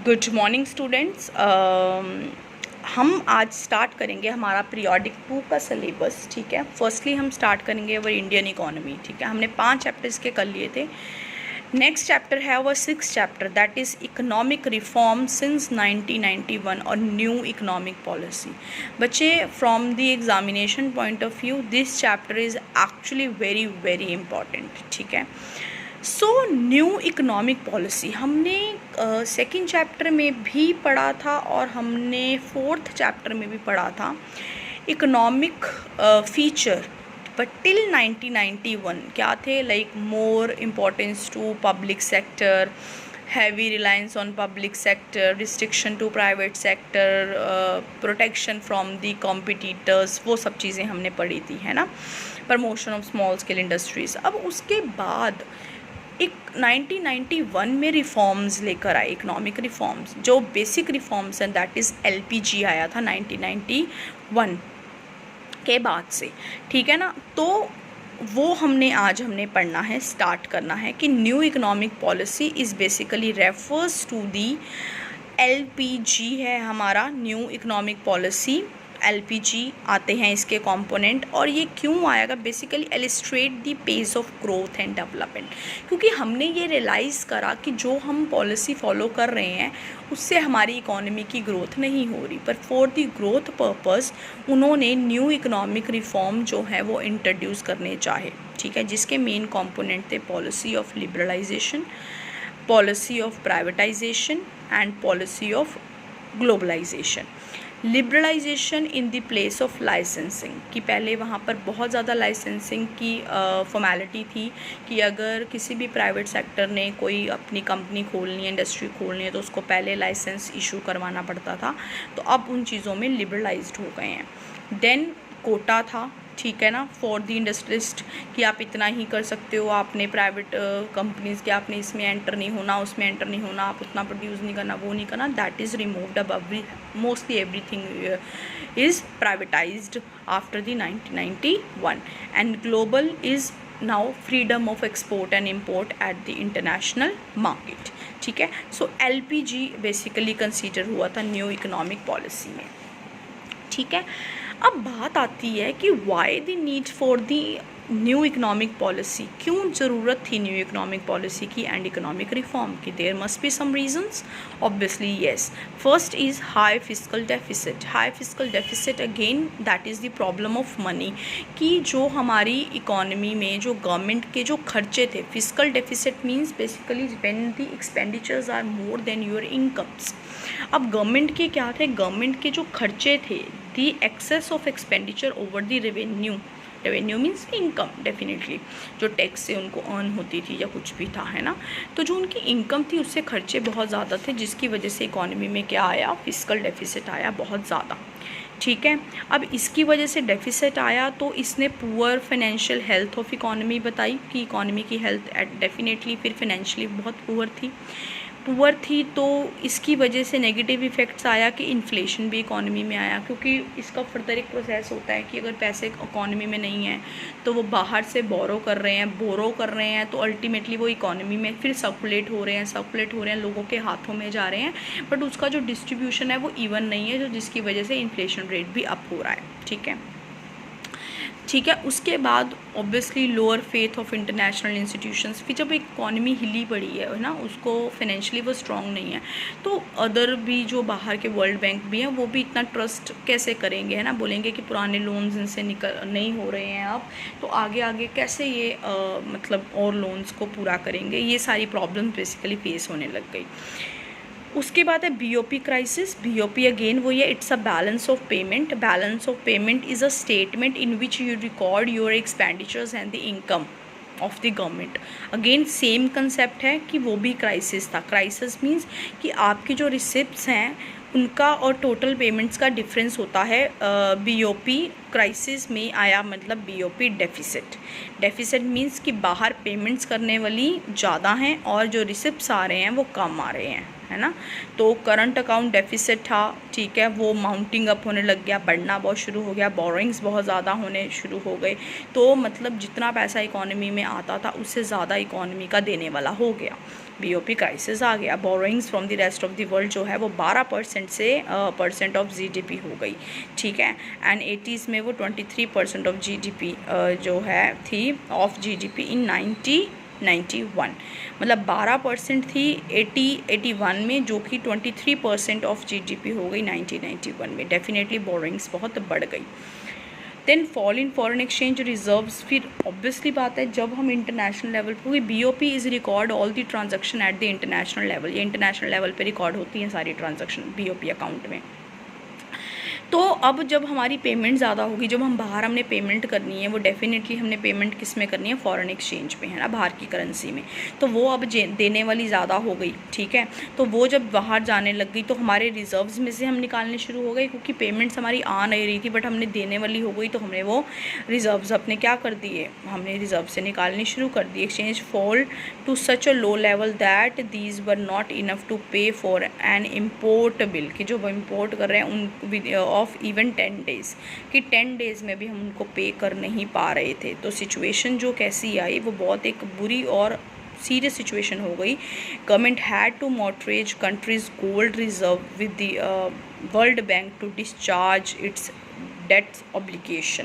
Good morning students. हम आज start करेंगे हमारा पीरियोडिक 2 का सिलेबस। ठीक है, फर्स्टली हम स्टार्ट करेंगे अवर इंडियन इकोनॉमी। ठीक है, हमने 5 चैप्टर्स के कर लिए थे। नेक्स्ट चैप्टर है अवर 6th chapter, that is economic reform since 1991 और न्यू इकोनॉमिक पॉलिसी। बच्चे, from the examination point of view this chapter is actually very very important. ठीक है, सो न्यू इकोनॉमिक पॉलिसी हमने सेकंड चैप्टर में भी पढ़ा था और हमने 4th चैप्टर में भी पढ़ा था इकोनॉमिक फीचर। बट टिल 1991 क्या थे, like more importance to public sector, heavy reliance on public sector, restriction to private sector, protection from the competitors, वो सब चीज़ें हमने पढ़ी थी, है ना। Promotion of small scale industries. अब उसके बाद एक 1991 में रिफॉर्म्स लेकर आए, इकोनॉमिक रिफॉर्म्स, जो बेसिक रिफॉर्म्स हैं, दैट इज़ एलपीजी आया था 1991 के बाद से। ठीक है ना, तो वो हमने पढ़ना है, स्टार्ट करना है कि new economic policy is basically refers to the LPG है हमारा न्यू इकोनॉमिक पॉलिसी। एलपीजी आते हैं इसके कंपोनेंट, और ये क्यों आएगा, basically accelerate the pace of growth and development. क्योंकि हमने ये रियलाइज़ करा कि जो हम पॉलिसी फॉलो कर रहे हैं उससे हमारी इकोनॉमी की ग्रोथ नहीं हो रही, पर फॉर द ग्रोथ पर्पस उन्होंने न्यू इकोनॉमिक रिफॉर्म जो है वो इंट्रोड्यूस करने चाहे। ठीक है, जिसके मेन कंपोनेंट थे policy of liberalization, policy of privatization and policy of globalization. Liberalization in the place of licensing, कि पहले वहाँ पर बहुत ज़्यादा लाइसेंसिंग की फॉर्मेलिटी थी कि अगर किसी भी प्राइवेट सेक्टर ने कोई अपनी कंपनी खोलनी है, इंडस्ट्री खोलनी है, तो उसको पहले लाइसेंस इशू करवाना पड़ता था। तो अब उन चीज़ों में लिबरलाइज्ड हो गए हैं। देन कोटा था, ठीक है ना, फॉर द इंडस्ट्रिस्ट, कि आप इतना ही कर सकते हो, आपने प्राइवेट कंपनीज़ के आपने इसमें एंटर नहीं होना, उसमें एंटर नहीं होना, आप उतना प्रोड्यूस नहीं करना, वो नहीं करना, दैट इज़ रिमूव्ड। अब mostly everything is privatised after the 1991 and global is now freedom of export and import eight the international market. ठीक है, सो एलपीजी बेसिकली कंसीडर हुआ था न्यू इकोनॉमिक पॉलिसी में। ठीक है, अब बात आती है कि why the need for the new economic policy, क्यों ज़रूरत थी न्यू इकोनॉमिक पॉलिसी की एंड इकोनॉमिक रिफॉर्म की। There must be some reasons, obviously yes. First is high fiscal deficit. High fiscal deficit again that is the problem of money, कि जो हमारी economy में जो गवर्नमेंट के जो खर्चे थे, fiscal deficit means basically when the expenditures are more than your incomes. अब गवर्नमेंट के क्या थे, गवर्नमेंट के जो खर्चे थे, the excess of expenditure over the revenue. Revenue means income, definitely जो टैक्स से उनको अर्न होती थी या कुछ भी था, है ना। तो जो उनकी इनकम थी उससे खर्चे बहुत ज़्यादा थे, जिसकी वजह से इकोनॉमी में क्या आया, फिस्कल डेफिसिट आया बहुत ज़्यादा। ठीक है, अब इसकी वजह से डेफिसिट आया तो इसने poor financial health of economy बताई, कि इकोनॉमी की हेल्थ डेफिनेटली फिर फाइनेंशियली बहुत पुअर थी। तो इसकी वजह से नेगेटिव इफ़ेक्ट्स आया कि इन्फ्लेशन भी इकोनॉमी में आया, क्योंकि इसका फर्दर एक प्रोसेस होता है कि अगर पैसे इकोनॉमी में नहीं है तो वो बाहर से बोरो कर रहे हैं, तो अल्टीमेटली वो इकोनॉमी में फिर सर्कुलेट हो रहे हैं, लोगों के हाथों में जा रहे हैं, बट उसका जो डिस्ट्रीब्यूशन है वो इवन नहीं है, जो जिसकी वजह से इन्फ्लेशन रेट भी अप हो रहा है। ठीक है, उसके बाद obviously lower faith of international institutions. फिर जब इकॉनमी हिली पड़ी है ना, उसको फाइनेंशियली वो स्ट्रॉन्ग नहीं है, तो अदर भी जो बाहर के वर्ल्ड बैंक भी हैं वो भी इतना ट्रस्ट कैसे करेंगे, है ना। बोलेंगे कि पुराने लोन्स इनसे नहीं हो रहे हैं अब, तो आगे कैसे ये मतलब और लोन्स को पूरा करेंगे। ये सारी प्रॉब्लम बेसिकली फेस होने लग गई। उसके बाद है बीओपी क्राइसिस। बीओपी अगेन वो ये, it's a balance of payment. Balance of payment is a statement in which you record your expenditures and the income of the government. Again same concept है कि वो भी क्राइसिस था। Crisis means कि आपकी जो रिसिप्ट्स हैं उनका और टोटल पेमेंट्स का डिफरेंस होता है। बीओपी क्राइसिस में आया, मतलब बीओपी डेफिसिट मीन्स कि बाहर पेमेंट्स करने वाली ज़्यादा हैं और जो रिसिप्ट्स आ रहे हैं वो कम आ रहे हैं। है ना। तो करंट अकाउंट डेफिसिट था, ठीक है, वो माउंटिंग अप होने लग गया, बढ़ना बहुत शुरू हो गया, बोरोइंग्स बहुत ज़्यादा होने शुरू हो गए। तो मतलब जितना पैसा इकोनॉमी में आता था उससे ज़्यादा इकोनॉमी का देने वाला हो गया, बीओपी क्राइसिस आ गया। Borrowings from the rest of the world जो है वो 12% से परसेंट ऑफ जीडीपी हो गई, ठीक है। एंड 80s में वो 23% ऑफ जीडीपी जो है थी ऑफ जीडीपी इन 1991, मतलब 12% थी 81 में, जो कि 23% ऑफ जीडीपी हो गई 1991 में। डेफिनेटली बोरोइंग्स बहुत बढ़ गई। Then fall in foreign exchange reserves, फिर ऑब्वियसली बात है जब हम इंटरनेशनल लेवल पर, क्योंकि BOP is record all the transaction at the international level, ये इंटरनेशनल लेवल पे रिकॉर्ड होती हैं सारी ट्रांजैक्शन बीओपी अकाउंट में। तो अब जब हमारी पेमेंट ज़्यादा होगी, जब हम बाहर हमने पेमेंट करनी है, वो डेफिनेटली हमने पेमेंट किस में करनी है, फॉरेन एक्सचेंज पे, है ना, बाहर की करेंसी में। तो वो अब देने वाली ज़्यादा हो गई, ठीक है। तो वो जब बाहर जाने लग गई तो हमारे रिजर्व्स में से हम निकालने शुरू हो गए, क्योंकि पेमेंट्स हमारी आ नहीं रही थी बट हमने देने वाली हो गई, तो हमने वो रिजर्व्स अपने क्या कर दिए, हमने रिजर्व से निकालने शुरू कर दिए। Exchange fall to such a low level that these were not enough to pay for an import bill, कि जो वो इम्पोर्ट कर रहे हैं उन ऑफ इवन 10 डेज़, कि 10 डेज़ में भी हम उनको पे कर नहीं पा रहे थे। तो सिचुएशन जो कैसी आई वो बहुत एक बुरी और सीरियस सिचुएशन हो गई। Government had to mortgage country's gold reserve with the world bank to discharge its debts obligation,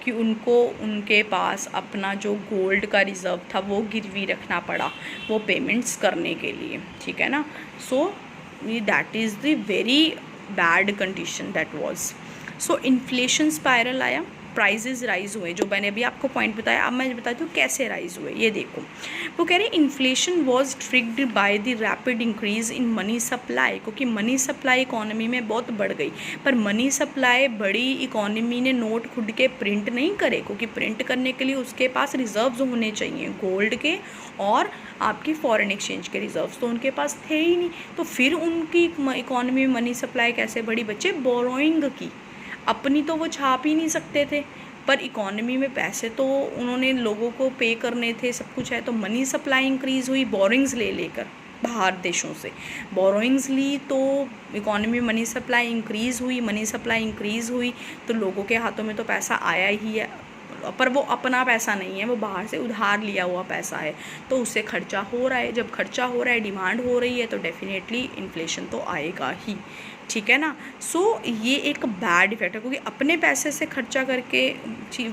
कि उनको उनके पास अपना जो गोल्ड का रिज़र्व था वो गिरवी रखना पड़ा वो पेमेंट्स करने के लिए, ठीक है ना। So that is the very bad condition that was. So inflation spiral आया, प्राइजेज राइज हुए, जो मैंने अभी आपको पॉइंट बताया। अब मैं बताती हूँ कैसे राइज हुए, ये देखो। वो कह रहे हैं inflation was triggered by the rapid increase in money supply, क्योंकि मनी सप्लाई इकोनॉमी में बहुत बढ़ गई। पर मनी सप्लाई बढ़ी, इकोनॉमी ने नोट खुद के प्रिंट नहीं करे, क्योंकि प्रिंट करने के लिए उसके पास रिजर्व्स होने चाहिए गोल्ड के और आपकी फॉरेन एक्सचेंज के रिजर्व्स, तो उनके पास थे ही नहीं। तो फिर उनकी इकोनॉमी में मनी सप्लाई कैसे बढ़ी बच्चे, बोरोइंग की। अपनी तो वो छाप ही नहीं सकते थे, पर इकोनॉमी में पैसे तो उन्होंने लोगों को पे करने थे, सब कुछ है। तो मनी सप्लाई इंक्रीज़ हुई बोरोइंग्स ले लेकर, बाहर देशों से बोरोइंग्स ली, तो इकोनॉमी में मनी सप्लाई इंक्रीज़ हुई। मनी सप्लाई इंक्रीज़ हुई तो लोगों के हाथों में तो पैसा आया ही है, पर वो अपना पैसा नहीं है, वो बाहर से उधार लिया हुआ पैसा है, तो उससे खर्चा हो रहा है। जब खर्चा हो रहा है, डिमांड हो रही है, तो डेफिनेटली इन्फ्लेशन तो आएगा ही, ठीक है ना। सो ये एक बैड इफेक्ट है, क्योंकि अपने पैसे से खर्चा करके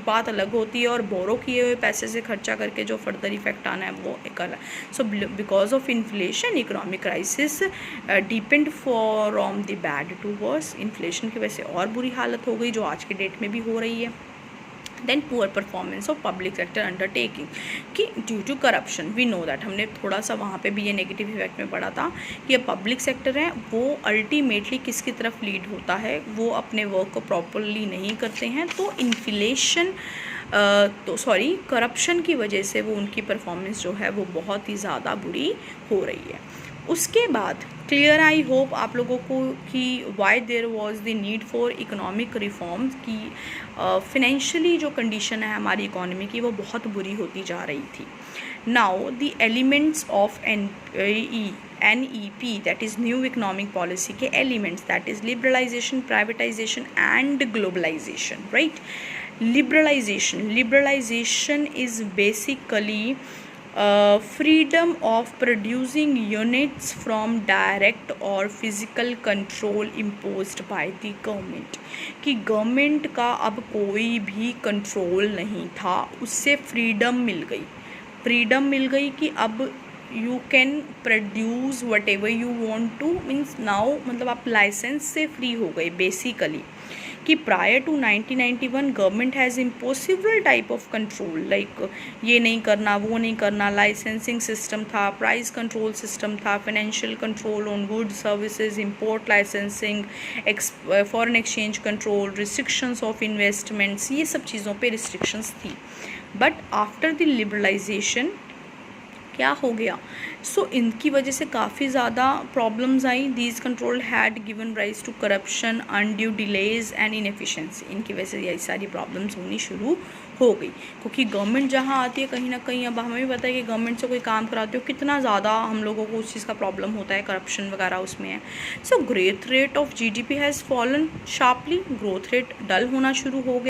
बात अलग होती है और बोरो किए हुए पैसे से खर्चा करके जो फर्दर इफेक्ट आना है वो एक अलग। So because of inflation economic crisis depend from the bad to worse, inflation की वजह से और बुरी हालत हो गई जो आज के डेट में भी हो रही है। Then poor performance of public sector undertaking, कि due to corruption we know that, हमने थोड़ा सा वहाँ पे भी ये नेगेटिव इफेक्ट में पढ़ा था कि ये पब्लिक सेक्टर है वो अल्टीमेटली किसकी तरफ लीड होता है, वो अपने वर्क को प्रॉपरली नहीं करते हैं, तो इन्फ्लेशन करप्शन की वजह से वो उनकी परफॉर्मेंस जो है वो बहुत ही ज़्यादा बुरी हो रही है। उसके बाद क्लियर आई होप आप लोगों को कि why there was the need for economic reforms, की फिनेंशियली जो कंडीशन है हमारी इकोनॉमी की वो बहुत बुरी होती जा रही थी। Now the elements of NEP that is new economic policy के elements that is liberalisation, privatisation and globalisation, right. Liberalisation is basically freedom of producing units from direct or physical control imposed by the government, कि government का अब कोई भी control नहीं था, उससे freedom मिल गई कि अब you can produce whatever you want to, means now मतलब आप लाइसेंस से फ्री हो गए बेसिकली। कि prior to 1991 government has impose several type of control, like ये नहीं करना वो नहीं करना, लाइसेंसिंग सिस्टम था, प्राइस कंट्रोल सिस्टम था, financial control on good services, import licensing, foreign exchange control, restrictions of investments, ये सब चीज़ों पे रिस्ट्रिक्शंस थी। बट आफ्टर द लिबरलाइजेशन क्या हो गया, सो इनकी वजह से काफ़ी ज़्यादा प्रॉब्लम्स आई। These control had given rise to corruption, undue delays and inefficiency, इनकी वजह से यही सारी प्रॉब्लम्स होनी शुरू हो गई, क्योंकि गवर्नमेंट जहाँ आती है कहीं ना कहीं, अब हमें भी पता है कि गवर्नमेंट से कोई काम कराते हो कितना ज़्यादा हम लोगों को उस चीज़ का प्रॉब्लम होता है, करप्शन वगैरह उसमें है। So growth rate of GDP has fallen sharply, growth rate dull होना शुरू हो गया।